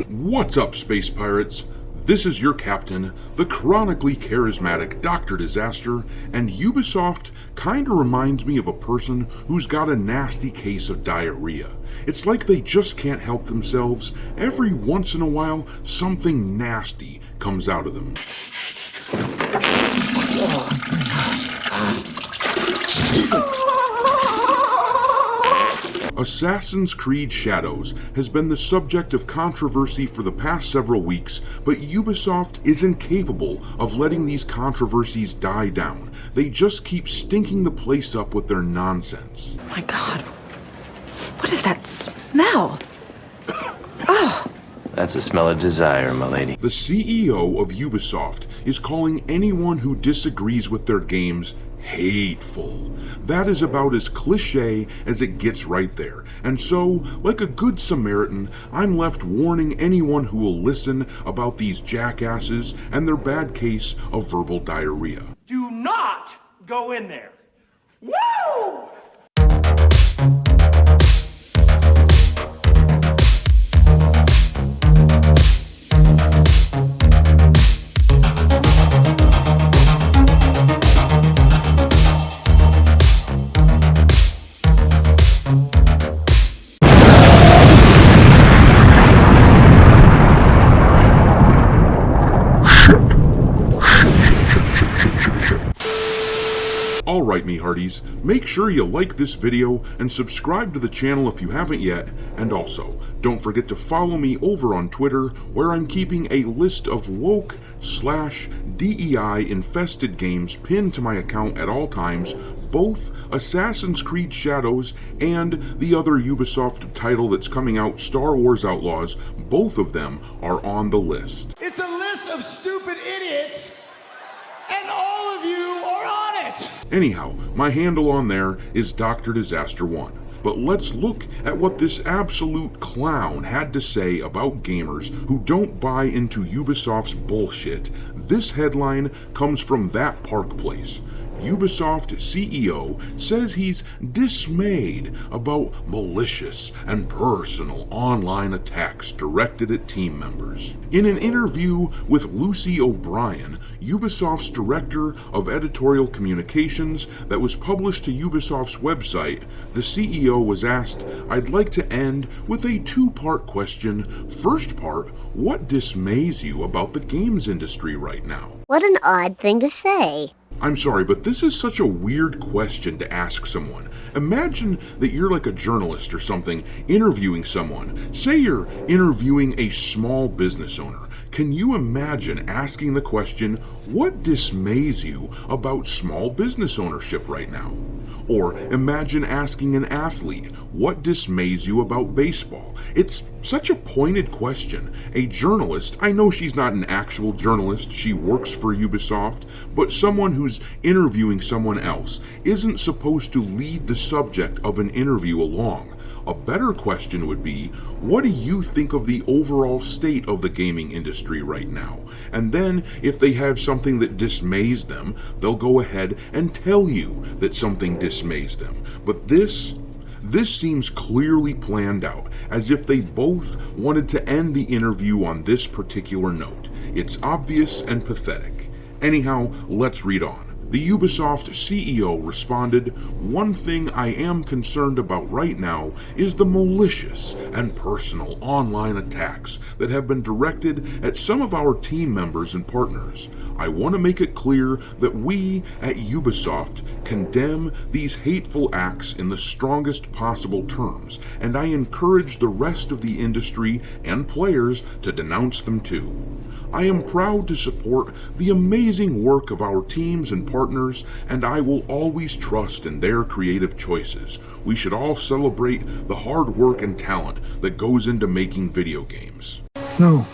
What's up, Space Pirates? This is your captain, the chronically charismatic Dr. Disaster, and Ubisoft kinda reminds me of a person who's got a nasty case of diarrhea. It's like they just can't help themselves. Every once in a while, something nasty comes out of them. Assassin's Creed Shadows has been the subject of controversy for the past several weeks, but Ubisoft is incapable of letting these controversies die down. They just keep stinking the place up with their nonsense. My God, what is that smell? Oh! That's the smell of desire, my lady. The CEO of Ubisoft is calling anyone who disagrees with their games hateful. That is about as cliche as it gets right there. And so, like a good Samaritan, I'm left warning anyone who will listen about these jackasses and their bad case of verbal diarrhea. Do not go in there. Woo! Alright, me hearties, make sure you like this video and subscribe to the channel if you haven't yet, and also, don't forget to follow me over on Twitter, where I'm keeping a list of woke/DEI infested games pinned to my account at all times. Both Assassin's Creed Shadows and the other Ubisoft title that's coming out, Star Wars Outlaws, both of them are on the list. It's a list of stupid idiots, and all of you are on it! Anyhow, my handle on there is Dr. Disaster 1. But let's look at what this absolute clown had to say about gamers who don't buy into Ubisoft's bullshit. This headline comes from That Park Place. Ubisoft CEO says he's dismayed about malicious and personal online attacks directed at team members. In an interview with Lucy O'Brien, Ubisoft's director of editorial communications, that was published to Ubisoft's website, the CEO was asked, "I'd like to end with a two-part question. First part, what dismays you about the games industry right now?" What an odd thing to say. I'm sorry, but this is such a weird question to ask someone. Imagine that you're like a journalist or something interviewing someone. Say you're interviewing a small business owner. Can you imagine asking the question, what dismays you about small business ownership right now? Or imagine asking an athlete, what dismays you about baseball? It's such a pointed question. A journalist, I know she's not an actual journalist, she works for Ubisoft, but someone who's interviewing someone else isn't supposed to lead the subject of an interview along. A better question would be, what do you think of the overall state of the gaming industry right now? And then, if they have something that dismays them, they'll go ahead and tell you that something dismays them. But this seems clearly planned out, as if they both wanted to end the interview on this particular note. It's obvious and pathetic. Anyhow, let's read on. The Ubisoft CEO responded, "One thing I am concerned about right now is the malicious and personal online attacks that have been directed at some of our team members and partners. I want to make it clear that we at Ubisoft condemn these hateful acts in the strongest possible terms, and I encourage the rest of the industry and players to denounce them too. I am proud to support the amazing work of our teams and partners, and I will always trust in their creative choices. We should all celebrate the hard work and talent that goes into making video games." No,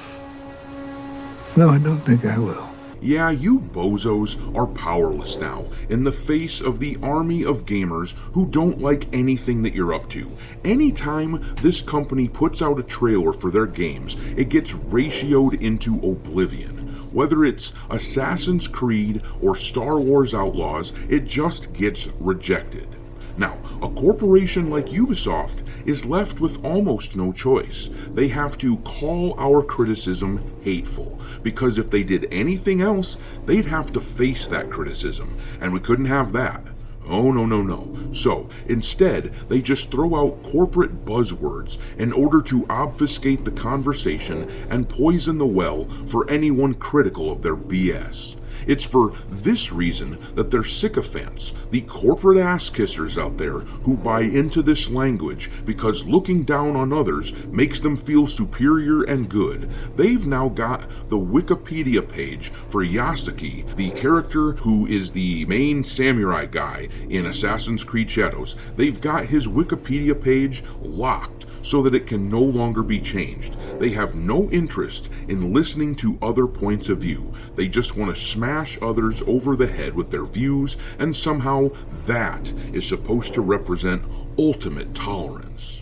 I don't think I will. Yeah, you bozos are powerless now in the face of the army of gamers who don't like anything that you're up to. Anytime this company puts out a trailer for their games, it gets ratioed into oblivion. Whether it's Assassin's Creed or Star Wars Outlaws, it just gets rejected. Now, a corporation like Ubisoft is left with almost no choice. They have to call our criticism hateful, because if they did anything else, they'd have to face that criticism, and we couldn't have that. Oh, no, no, no. So, instead, they just throw out corporate buzzwords in order to obfuscate the conversation and poison the well for anyone critical of their BS. It's for this reason that they're sycophants, the corporate ass-kissers out there who buy into this language because looking down on others makes them feel superior and good. They've now got the Wikipedia page for Yasuke, the character who is the main samurai guy in Assassin's Creed Shadows. They've got his Wikipedia page locked so that it can no longer be changed. They have no interest in listening to other points of view. They just want to smash others over the head with their views, and somehow that is supposed to represent ultimate tolerance.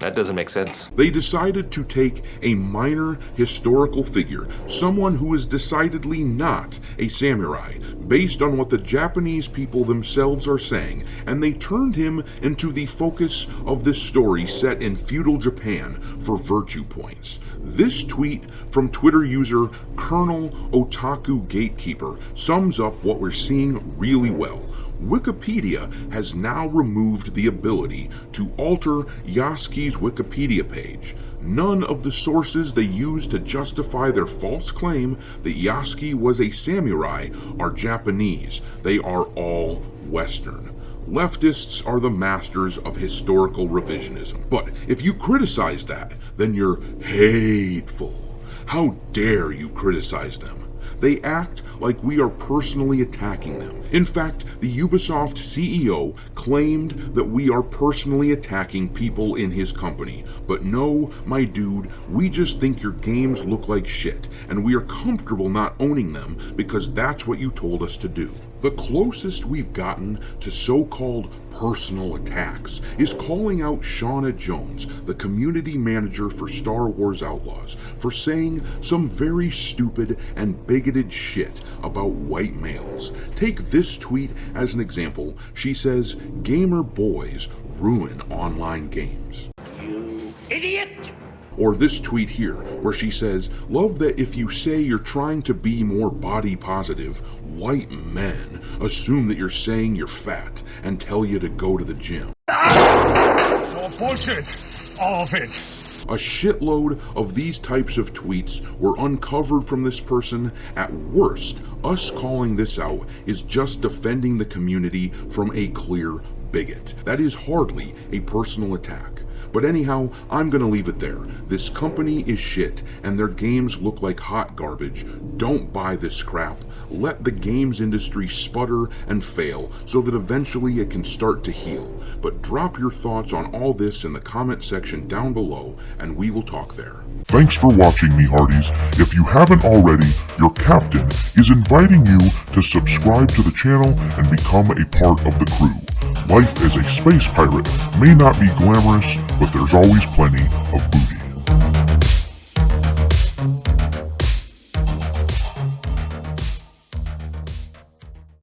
That doesn't make sense. They decided to take a minor historical figure, someone who is decidedly not a samurai, based on what the Japanese people themselves are saying, and they turned him into the focus of this story set in feudal Japan for virtue points. This tweet from Twitter user Colonel Otaku Gatekeeper sums up what we're seeing really well. Wikipedia has now removed the ability to alter Yasuke's Wikipedia page. None of the sources they use to justify their false claim that Yasuke was a samurai are Japanese. They are all Western. Leftists are the masters of historical revisionism. But if you criticize that, then you're hateful. How dare you criticize them? They act like we are personally attacking them. In fact, the Ubisoft CEO claimed that we are personally attacking people in his company. But no, my dude, we just think your games look like shit, and we are comfortable not owning them because that's what you told us to do. The closest we've gotten to so-called personal attacks is calling out Shauna Jones, the community manager for Star Wars Outlaws, for saying some very stupid and bigoted shit about white males. Take this tweet as an example. She says, "Gamer boys ruin online games." You idiot! Or this tweet here, where she says, "Love that if you say you're trying to be more body positive, white men assume that you're saying you're fat and tell you to go to the gym." It's all bullshit. All of it. A shitload of these types of tweets were uncovered from this person. At worst, us calling this out is just defending the community from a clear bigot. That is hardly a personal attack. But anyhow, I'm gonna leave it there. This company is shit, and their games look like hot garbage. Don't buy this crap. Let the games industry sputter and fail so that eventually it can start to heal. But drop your thoughts on all this in the comment section down below, and we will talk there. Thanks for watching, me hearties. If you haven't already, your captain is inviting you to subscribe to the channel and become a part of the crew. Life as a space pirate may not be glamorous, but there's always plenty of booty.